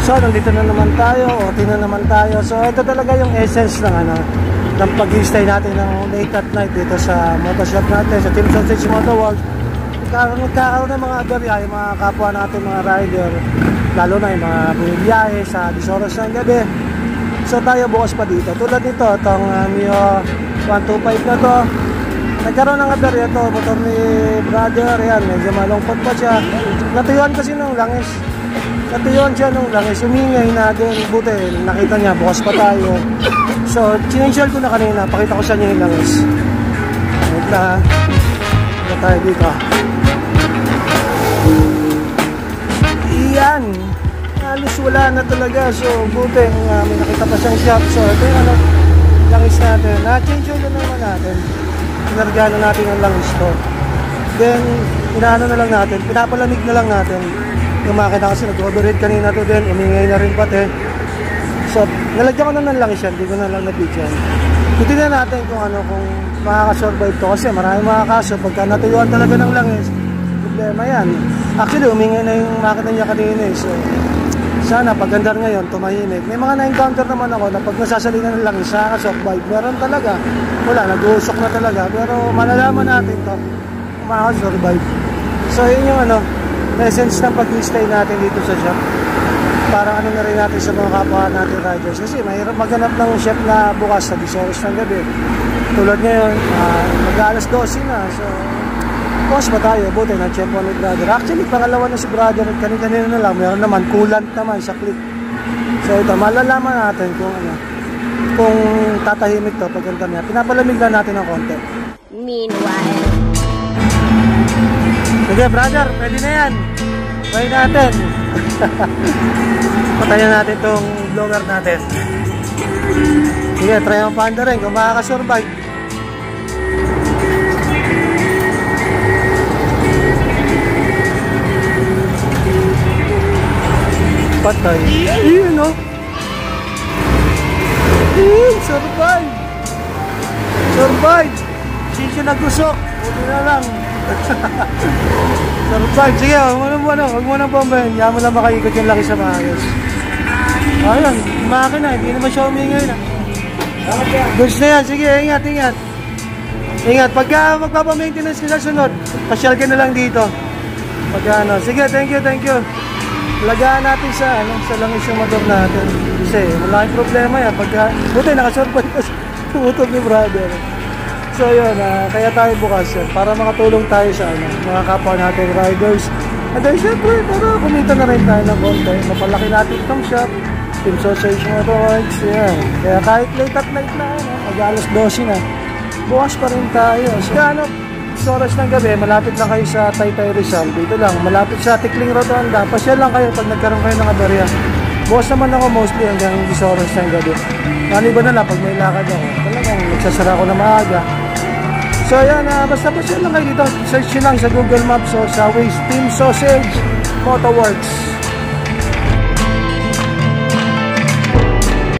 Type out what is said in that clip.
So nandito na naman tayo, OT na naman tayo. So ito talaga yung essence ng ng pag-stay natin ng late at night dito sa motoshop natin, sa Team Sausage Motor World. Nagkakaroon ng mga aberya, yung mga kapwa natin, mga rider, lalo na yung mga bumibiyahe sa 10 oras ng gabi. So tayo bukas pa dito. Tulad nito, itong Mio 125 na to. Nagkaroon ng aberya to, motor ni brother, yan, medyo malungkot pa siya. Natuyuan kasi ng langis. Natuyuan siya nung langis, umingay na doon, buti, nakita niya, bukas pa tayo. So, chinensure ko na kanina, pakita ko sa inyo yung langis. Wait na ha. Ito tayo dito. Iyan. Halos wala na talaga. So, buti, may nakita pa siyang shop. So, ito yung langis natin. Na-chinensure na naman natin. Pinargano natin yung langis to. Then, inaano na lang natin, pinapalamig na lang natin. Yung makina kasi nag-overheat kanina to din, umingay na rin pati. So, nalagyan ko na ng langis yan, hindi ko na lang nabigyan. Titignan natin kung kung makakasurvive to kasi maraming mga kaso, pagka natuyuan talaga ng langis, problema yan. Actually, umingay na yung makina niya kanina eh. So, sana pagandar ngayon, tumahimik. May mga na-encounter naman ako na pag nasasalina ng langis, nakakasurvive. Meron talaga. Wala, nag-uusok na talaga. Pero malalaman natin to, kung makakasurvive. So, yun yung essence ng pag-stay natin dito sa shop. Para na rin natin sa mga kapwa natin riders. Kasi mahirap maghanap ng shop na bukas sa 10 oras ng gabi. Tulad ngayon, mag-alas 12 na. So, bukas ba tayo? Buti na check po ni brother. Actually, pangalawa na si brother. Kanina na lang. Meron naman, coolant naman sa click. So, ito, malalaman natin kung tatahimik to pagkanta niya. Pinapalamig na natin ng konti. Meanwhile, sige brother, pwede na yan. Pwede natin. Patayin natin itong blower natin. Sige, try ang panda rin kung makakasurvive. Patay. Iyon o. Survive. Survive. Sisyo nagusok. Buti na lang. Survive. Sige, huwag mo nang bombahin. Hindi mo lang makaikot yung laki sa maayos. Ayun, makina. Hindi naman siya umingay na. Goods na yan. Sige, ingat. Ingat. Pagka magpapamaintenance ka sa sunod, pasyal ka na lang dito. Pagka sige, thank you. Lagaan natin sa langis yung motor natin. Kasi malaking problema yan. Pagka, buti, nakasurvive pa sa motor ni brother. So yun, kaya tayo bukas yan para makatulong tayo sa mga kapwa natin riders. At then syempre, para kumita na rin tayo ng konti. Mapalaki natin itong shop, Team Sausage Motor Works, yan. Kaya kahit late at night na, mag-alas 12 na, bukas pa rin tayo. So oras ng gabi, malapit lang kayo sa Taytay Rizal. Dito lang, malapit sa Tikling Rotonda. Pasyal lang kayo pag nagkaroon kayo ng aberya. Bukas naman ako mostly hanggang 10 oras ng gabi. Maliban na lang pag may lakad ako. Talagang nagsasara ako na maaga. So yan, basta pasyal lang kayo dito. Search nyo lang sa Google Maps o sa Waze, Team Sausage Motor Works.